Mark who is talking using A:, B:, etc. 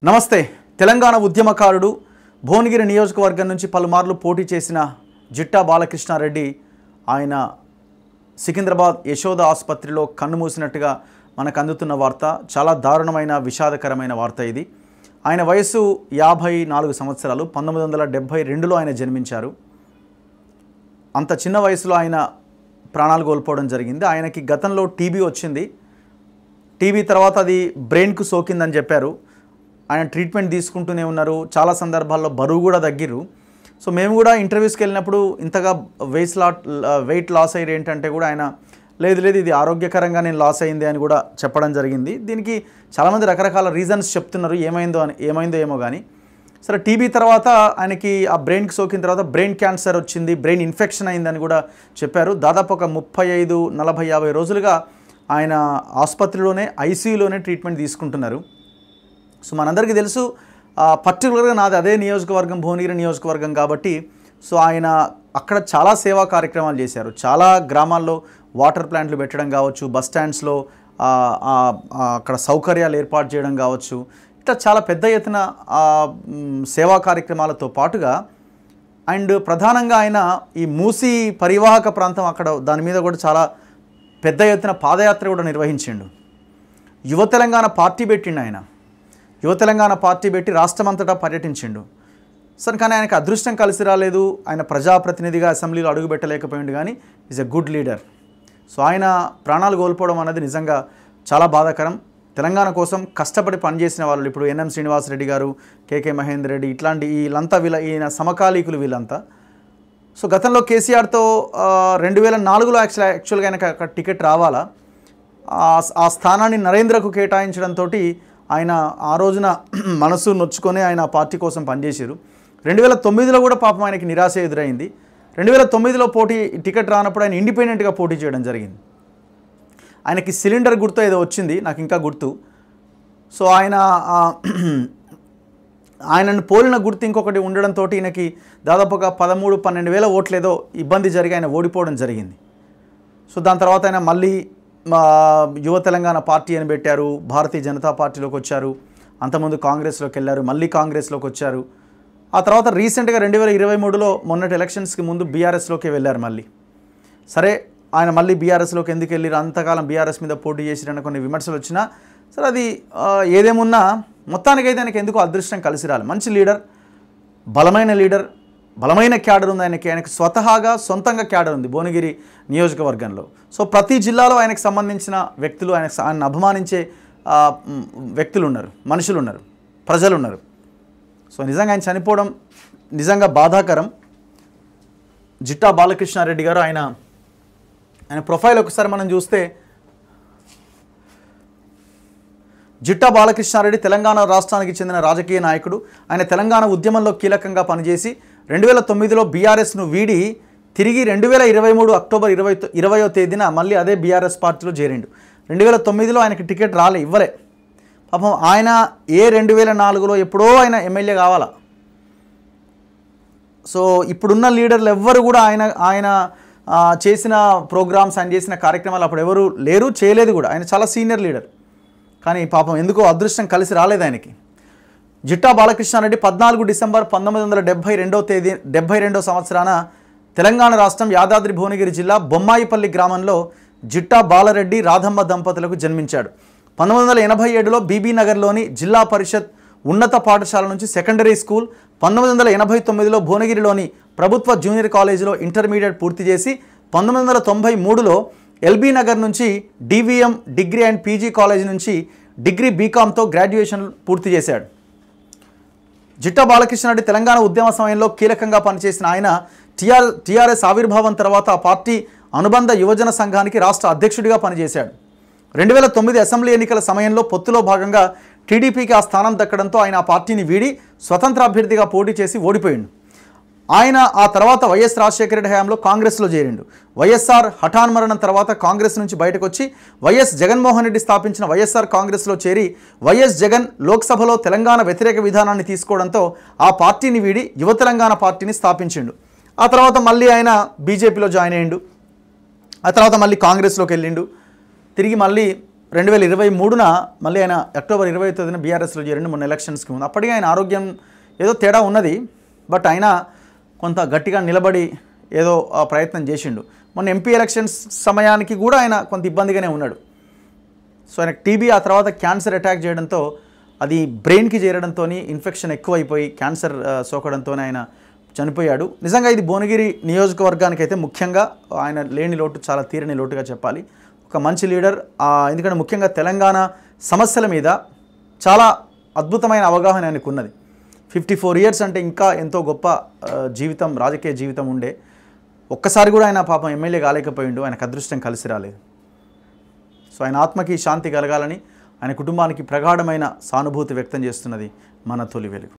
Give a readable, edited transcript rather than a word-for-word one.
A: నమస్తే. తెలంగాణ ఉద్యమకారుడు భువనగిరి నియోజకవర్గం నుంచి పలుమార్లు పోటీ చేసిన జిట్టా బాలకృష్ణారెడ్డి ఆయన సికింద్రాబాద్ యశోద ఆసుపత్రిలో కన్నుమూసినట్టుగా మనకు అందుతున్న వార్త చాలా దారుణమైన విషాదకరమైన వార్త ఇది. ఆయన వయసు 54 సంవత్సరాలు. 1972లో ఆయన జన్మించారు. అంత చిన్న వయసులో ఆయన ప్రాణాలు కోల్పోవడం జరిగింది. ఆయనకి గతంలో టీబీ వచ్చింది. టీబీ తర్వాత అది బ్రెయిన్కు సోకిందని చెప్పారు. ఆయన ట్రీట్మెంట్ తీసుకుంటూనే ఉన్నారు. చాలా సందర్భాల్లో బరువు కూడా తగ్గిరు. సో మేము కూడా ఇంటర్వ్యూస్కి వెళ్ళినప్పుడు ఇంతగా వెయిట్ లాస్ అయ్యారు ఏంటంటే కూడా ఆయన లేదు ఇది ఆరోగ్యకరంగా నేను లాస్ అయింది అని కూడా చెప్పడం జరిగింది. దీనికి చాలామంది రకరకాల రీజన్స్ చెప్తున్నారు ఏమైందో ఏమో కానీ. సరే, టీబీ తర్వాత ఆయనకి ఆ బ్రెయిన్కి సోకిన తర్వాత బ్రెయిన్ క్యాన్సర్ వచ్చింది, బ్రెయిన్ ఇన్ఫెక్షన్ అయిందని కూడా చెప్పారు. దాదాపు ఒక 35, 40, 50 రోజులుగా ఆయన ఆసుపత్రిలోనే ఐసీయూలోనే ట్రీట్మెంట్ తీసుకుంటున్నారు. సో మనందరికీ తెలుసు, పర్టికులర్గా నాది అదే నియోజకవర్గం, భువనగిరి నియోజకవర్గం కాబట్టి సో ఆయన అక్కడ చాలా సేవా కార్యక్రమాలు చేశారు. చాలా గ్రామాల్లో వాటర్ ప్లాంట్లు పెట్టడం కావచ్చు, బస్ స్టాండ్స్లో అక్కడ సౌకర్యాలు ఏర్పాటు చేయడం కావచ్చు, ఇట్లా చాలా పెద్ద ఎత్తున సేవా కార్యక్రమాలతో పాటుగా అండ్ ప్రధానంగా ఆయన ఈ మూసీ పరివాహక ప్రాంతం అక్కడ దాని మీద కూడా చాలా పెద్ద ఎత్తున పాదయాత్ర కూడా నిర్వహించిండు. యువ తెలంగాణ పార్టీ పెట్టిండు ఆయన. యువ తెలంగాణ పార్టీ పెట్టి రాష్ట్రమంతటా పర్యటించిండు. సరే, కానీ ఆయనకు అదృష్టం కలిసి రాలేదు. ఆయన ప్రజాప్రతినిధిగా అసెంబ్లీలో అడుగు పెట్టలేకపోయిండు. కానీ is a good leader. So ఆయన ప్రాణాలు కోల్పోవడం అనేది నిజంగా చాలా బాధాకరం. తెలంగాణ కోసం కష్టపడి పనిచేసిన వాళ్ళు ఇప్పుడు ఎన్ఎం శ్రీనివాసరెడ్డి గారు, కేకే మహేందర్ రెడ్డి ఇట్లాంటి వీళ్ళంతా ఈయన సమకాలీకులు వీళ్ళంతా. సో గతంలో కేసీఆర్తో 2004లో యాక్చువల్గా ఆయనకు టికెట్ రావాలా. ఆ స్థానాన్ని నరేంద్రకు కేటాయించడంతో ఆయన ఆ రోజున మనసు నొచ్చుకొని ఆయన పార్టీ కోసం పనిచేశారు. 2009లో కూడా పాపం ఆయనకి నిరాశ ఎదురైంది. 2009లో టికెట్ రానప్పుడు ఆయన ఇండిపెండెంట్గా పోటీ చేయడం జరిగింది. ఆయనకి సిలిండర్ గుర్తు ఏదో వచ్చింది, నాకు ఇంకా గుర్తు. సో ఆయనను పోలిన గుర్తు ఇంకొకటి ఉండడంతో ఈయనకి దాదాపుగా 13-12 వేల ఓట్లు ఏదో ఇబ్బంది జరిగి ఆయన ఓడిపోవడం జరిగింది. సో దాని తర్వాత ఆయన మళ్ళీ యువ తెలంగాణ పార్టీ అని పెట్టారు. భారతీయ జనతా పార్టీలోకి వచ్చారు. అంతకుముందు కాంగ్రెస్లోకి వెళ్ళారు, మళ్ళీ కాంగ్రెస్లోకి వచ్చారు. ఆ తర్వాత రీసెంట్గా 2023లో మొన్నటి ఎలక్షన్స్కి ముందు బీఆర్ఎస్లోకి వెళ్ళారు మళ్ళీ. సరే, ఆయన మళ్ళీ బీఆర్ఎస్లోకి ఎందుకు వెళ్ళారు, అంతకాలం బీఆర్ఎస్ మీద పోటీ చేసిరన్న కొన్ని విమర్శలు వచ్చినా సరే అది ఏదేమున్నా మొత్తానికైతే ఆయనకి ఎందుకో అదృష్టం కలిసి రాలి. మంచి లీడర్, బలమైన లీడర్, బలమైన క్యాడర్ ఉంది ఆయనకి స్వతహాగా సొంతంగా క్యాడర్ ఉంది భువనగిరి నియోజకవర్గంలో. సో ప్రతి జిల్లాలో ఆయనకు సంబంధించిన వ్యక్తులు, ఆయన అభిమానించే వ్యక్తులు ఉన్నారు, మనుషులు ఉన్నారు, ప్రజలు ఉన్నారు. సో నిజంగా ఆయన చనిపోవడం నిజంగా బాధాకరం. జిట్టా బాలకృష్ణారెడ్డి గారు ఆయన ప్రొఫైల్ ఒకసారి మనం చూస్తే, జిట్టా బాలకృష్ణారెడ్డి తెలంగాణ రాష్ట్రానికి చెందిన రాజకీయ నాయకుడు. ఆయన తెలంగాణ ఉద్యమంలో కీలకంగా పనిచేసి 2009లో బీఆర్ఎస్ను వీడి తిరిగి 2023 అక్టోబర్ 20వ తేదీన మళ్ళీ అదే బీఆర్ఎస్ పార్టీలో చేరిండు. 2009లో ఆయనకి టికెట్ ఇవ్వలే పాపం. ఆయన 2004లో ఎప్పుడో ఆయన ఎమ్మెల్యే కావాలా. సో ఇప్పుడున్న లీడర్లు ఎవ్వరు కూడా ఆయన చేసిన ప్రోగ్రామ్స్, ఆయన చేసిన కార్యక్రమాలు అప్పుడు ఎవరు లేరు, చేయలేదు కూడా. ఆయన చాలా సీనియర్ లీడర్. కానీ పాపం ఎందుకో అదృష్టం కలిసి రాలేదు ఆయనకి. జిట్టా బాలకృష్ణారెడ్డి 14 డిసెంబర్ 1972 సంవత్సరాన తెలంగాణ రాష్ట్రం యాదాద్రి భువనగిరి జిల్లా బొమ్మాయిపల్లి గ్రామంలో జిట్టా బాలరెడ్డి రాధమ్మ దంపతులకు జన్మించాడు. 1987లో బీబీ నగర్లోని జిల్లా పరిషత్ ఉన్నత పాఠశాల నుంచి సెకండరీ స్కూల్, 1989లో భువనగిరిలోని ప్రభుత్వ జూనియర్ కాలేజీలో ఇంటర్మీడియట్ పూర్తి చేసి 1993లో ఎల్బీ నగర్ నుంచి DVM degree and PG college నుంచి డిగ్రీ బీకామ్తో గ్రాడ్యుయేషన్ పూర్తి చేశాడు. జిట్టా బాలకృష్ణారెడ్డి తెలంగాణ ఉద్యమ సమయంలో కీలకంగా పనిచేసిన ఆయన టీఆర్ఎస్ ఆవిర్భావం తర్వాత ఆ పార్టీ అనుబంధ యువజన సంఘానికి రాష్ట్ర అధ్యక్షుడిగా పనిచేశాడు. 2009 అసెంబ్లీ ఎన్నికల సమయంలో పొత్తులో భాగంగా టీడీపీకి ఆ స్థానం దక్కడంతో ఆయన ఆ పార్టీని వీడి స్వతంత్ర అభ్యర్థిగా పోటీ చేసి ఓడిపోయిండు. ఆయన ఆ తర్వాత వైఎస్ రాజశేఖర రెడ్డి హయాంలో కాంగ్రెస్లో చేరిండు. వైఎస్ఆర్ హఠాన్మరణం తర్వాత కాంగ్రెస్ నుంచి బయటకు వచ్చి వైఎస్ జగన్మోహన్ రెడ్డి స్థాపించిన వైఎస్ఆర్ కాంగ్రెస్లో చేరి వైఎస్ జగన్ లోక్సభలో తెలంగాణ వ్యతిరేక విధానాన్ని తీసుకోవడంతో ఆ పార్టీని వీడి యువ తెలంగాణ పార్టీని స్థాపించిండు. ఆ తర్వాత మళ్ళీ ఆయన బీజేపీలో జాయిన్ అయ్యిండు. ఆ తర్వాత మళ్ళీ కాంగ్రెస్లోకి వెళ్ళిండు. తిరిగి మళ్ళీ 2023న మళ్ళీ ఆయన అక్టోబర్ 25న బీఆర్ఎస్లో చేరండి మొన్న ఎలక్షన్స్కి ముందు. అప్పటికి ఆయన ఆరోగ్యం ఏదో తేడా ఉన్నది, బట్ ఆయన కొంత గట్టిగా నిలబడి ఏదో ప్రయత్నం చేసిండు. మొన్న ఎంపీ ఎలక్షన్స్ సమయానికి కూడా ఆయన కొంత ఇబ్బందిగానే ఉన్నాడు. సో ఆయనకు టీబీ, ఆ తర్వాత క్యాన్సర్ అటాక్ చేయడంతో అది బ్రెయిన్కి చేరడంతో ఇన్ఫెక్షన్ ఎక్కువైపోయి క్యాన్సర్ సోకడంతో ఆయన చనిపోయాడు. నిజంగా ఇది భువనగిరి నియోజకవర్గానికి అయితే ముఖ్యంగా ఆయన లేని లోటు చాలా తీరని లోటుగా చెప్పాలి. ఒక మంచి లీడర్, ఎందుకంటే ముఖ్యంగా తెలంగాణ సమస్యల మీద చాలా అద్భుతమైన అవగాహన ఆయనకు ఉన్నది. 54 years అంటే ఇంకా ఎంతో గొప్ప జీవితం, రాజకీయ జీవితం ఉండే. ఒక్కసారి కూడా ఆయన పాపం ఎమ్మెల్యే కాలేకపోయిండు, ఆయనకు అదృష్టం కలిసి రాలేదు. సో ఆయన ఆత్మకి శాంతి కలగాలని, ఆయన కుటుంబానికి ప్రగాఢమైన సానుభూతి వ్యక్తం చేస్తున్నది మన తొలి వెలుగు.